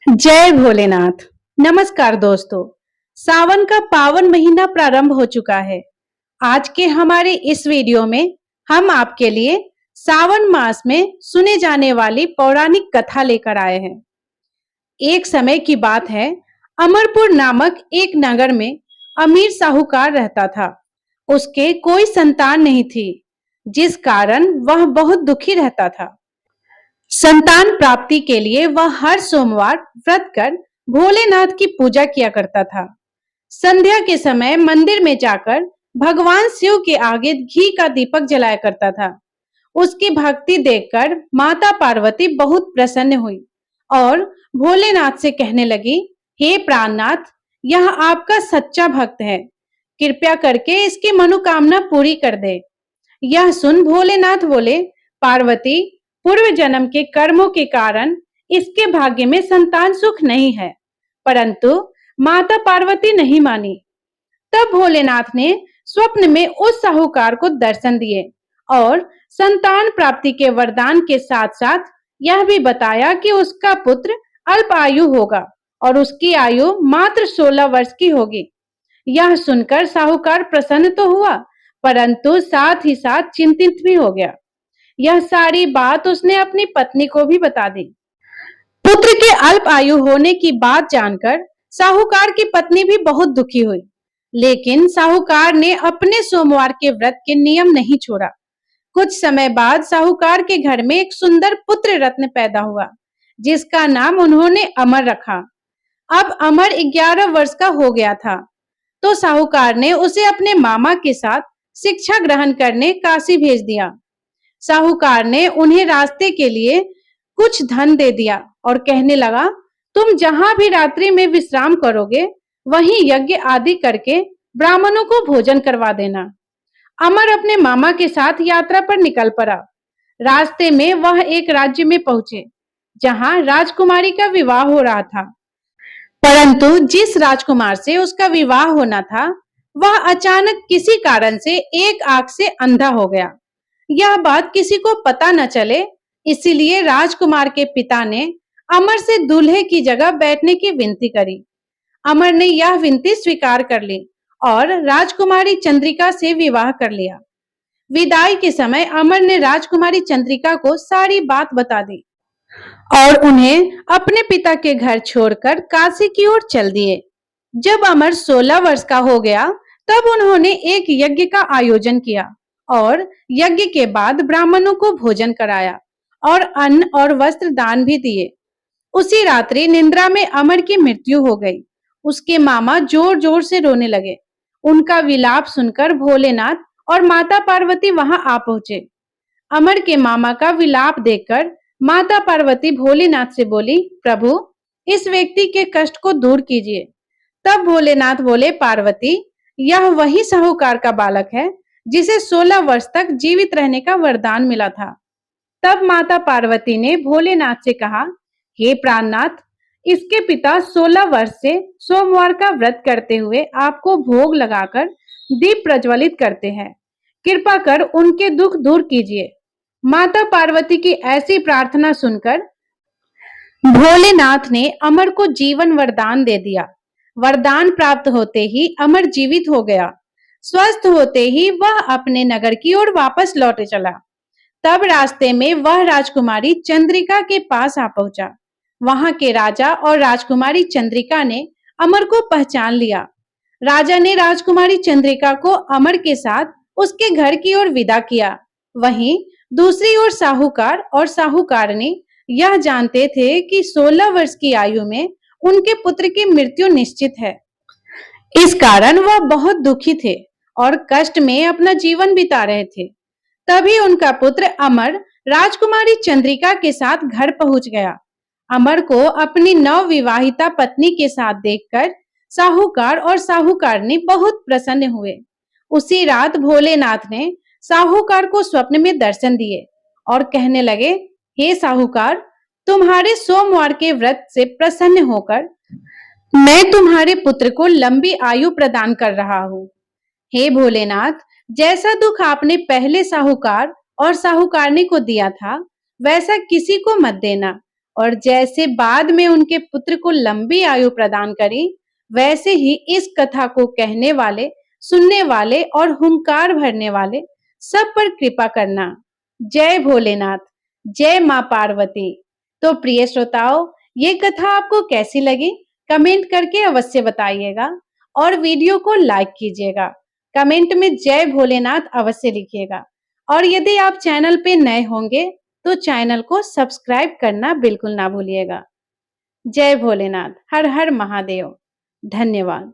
जय भोलेनाथ। नमस्कार दोस्तों। सावन का पावन महीना प्रारंभ हो चुका है। आज के हमारे इस वीडियो में हम आपके लिए सावन मास में सुने जाने वाली पौराणिक कथा लेकर आए हैं। एक समय की बात है, अमरपुर नामक एक नगर में अमीर साहूकार रहता था। उसके कोई संतान नहीं थी, जिस कारण वह बहुत दुखी रहता था। संतान प्राप्ति के लिए वह हर सोमवार व्रत कर भोलेनाथ की पूजा किया करता था। संध्या के समय मंदिर में जाकर भगवान शिव के आगे घी का दीपक जलाया करता था। उसकी भक्ति देखकर माता पार्वती बहुत प्रसन्न हुई और भोलेनाथ से कहने लगी, हे प्राणनाथ, यह आपका सच्चा भक्त है, कृपया करके इसकी मनोकामना पूरी कर दे। यह सुन भोलेनाथ बोले, पार्वती, पूर्व जन्म के कर्मों के कारण इसके भाग्य में संतान सुख नहीं है। परंतु माता पार्वती नहीं मानी। तब भोलेनाथ ने स्वप्न में उस साहूकार को दर्शन दिए और संतान प्राप्ति के वरदान के साथ साथ यह भी बताया कि उसका पुत्र अल्प आयु होगा और उसकी आयु मात्र 16 वर्ष की होगी। यह सुनकर साहूकार प्रसन्न तो हुआ, परंतु साथ ही साथ चिंतित भी हो गया। यह सारी बात उसने अपनी पत्नी को भी बता दी। पुत्र के अल्प आयु होने की बात जानकर साहूकार की पत्नी भी बहुत दुखी हुई, लेकिन साहूकार ने अपने सोमवार के व्रत के नियम नहीं छोड़ा। कुछ समय बाद साहूकार के घर में एक सुंदर पुत्र रत्न पैदा हुआ, जिसका नाम उन्होंने अमर रखा। अब अमर 11 वर्ष का हो गया था, तो साहूकार ने उसे अपने मामा के साथ शिक्षा ग्रहण करने काशी भेज दिया। साहूकार ने उन्हें रास्ते के लिए कुछ धन दे दिया और कहने लगा, तुम जहां भी रात्रि में विश्राम करोगे, वहीं यज्ञ आदि करके ब्राह्मणों को भोजन करवा देना। अमर अपने मामा के साथ यात्रा पर निकल पड़ा। रास्ते में वह एक राज्य में पहुंचे, जहां राजकुमारी का विवाह हो रहा था। परंतु जिस राजकुमार से उसका विवाह होना था, वह अचानक किसी कारण से एक आंख से अंधा हो गया। यह बात किसी को पता न चले, इसीलिए राजकुमार के पिता ने अमर से दूल्हे की जगह बैठने की विनती करी। अमर ने यह विनती स्वीकार कर ली और राजकुमारी चंद्रिका से विवाह कर लिया। विदाई के समय अमर ने राजकुमारी चंद्रिका को सारी बात बता दी और उन्हें अपने पिता के घर छोड़कर काशी की ओर चल दिए। जब अमर 16 वर्ष का हो गया, तब उन्होंने एक यज्ञ का आयोजन किया और यज्ञ के बाद ब्राह्मणों को भोजन कराया और अन्न और वस्त्र दान भी दिए। उसी रात्रि निद्रा में अमर की मृत्यु हो गई। उसके मामा जोर जोर से रोने लगे। उनका विलाप सुनकर भोलेनाथ और माता पार्वती वहां आ पहुंचे। अमर के मामा का विलाप देखकर माता पार्वती भोलेनाथ से बोली, प्रभु, इस व्यक्ति के कष्ट को दूर कीजिए। तब भोलेनाथ बोले, पार्वती, यह वही साहूकार का बालक है जिसे 16 वर्ष तक जीवित रहने का वरदान मिला था। तब माता पार्वती ने भोलेनाथ से कहा, हे प्राणनाथ, इसके पिता 16 वर्ष से सोमवार का व्रत करते हुए आपको भोग लगाकर दीप प्रज्वलित करते हैं। कृपा कर उनके दुख दूर कीजिए। माता पार्वती की ऐसी प्रार्थना सुनकर भोलेनाथ ने अमर को जीवन वरदान दे दिया। वरदान प्राप्त होते ही अमर जीवित हो गया। स्वस्थ होते ही वह अपने नगर की ओर वापस लौटे चला। तब रास्ते में वह राजकुमारी चंद्रिका के पास आ पहुंचा। वहां के राजा और राजकुमारी चंद्रिका ने अमर को पहचान लिया। राजा ने राजकुमारी चंद्रिका को अमर के साथ उसके घर की ओर विदा किया। वहीं दूसरी ओर साहूकार और साहूकारनी यह जानते थे कि 16 वर्ष की आयु में उनके पुत्र की मृत्यु निश्चित है। इस कारण वह बहुत दुखी थे और कष्ट में अपना जीवन बिता रहे थे। तभी उनका पुत्र अमर राजकुमारी चंद्रिका के साथ घर पहुंच गया। अमर को अपनी नवविवाहिता पत्नी के साथ देखकर साहूकार और साहूकारनी बहुत प्रसन्न हुए। उसी रात भोलेनाथ ने साहूकार को स्वप्न में दर्शन दिए और कहने लगे, हे साहूकार, तुम्हारे सोमवार के व्रत से प्रसन्न होकर मैं तुम्हारे पुत्र को लंबी आयु प्रदान कर रहा हूँ। हे भोलेनाथ, जैसा दुख आपने पहले साहूकार और साहूकारनी को दिया था, वैसा किसी को मत देना और जैसे बाद में उनके पुत्र को लंबी आयु प्रदान करी, वैसे ही इस कथा को कहने वाले, सुनने वाले और हुंकार भरने वाले सब पर कृपा करना। जय भोलेनाथ, जय मां पार्वती। तो प्रिय श्रोताओं, ये कथा आपको कैसी लगी? कमेंट करके अवश्य बताइएगा और वीडियो को लाइक कीजिएगा। कमेंट में जय भोलेनाथ अवश्य लिखिएगा। और यदि आप चैनल पे नए होंगे तो चैनल को सब्सक्राइब करना बिल्कुल ना भूलिएगा। जय भोलेनाथ, हर हर महादेव। धन्यवाद।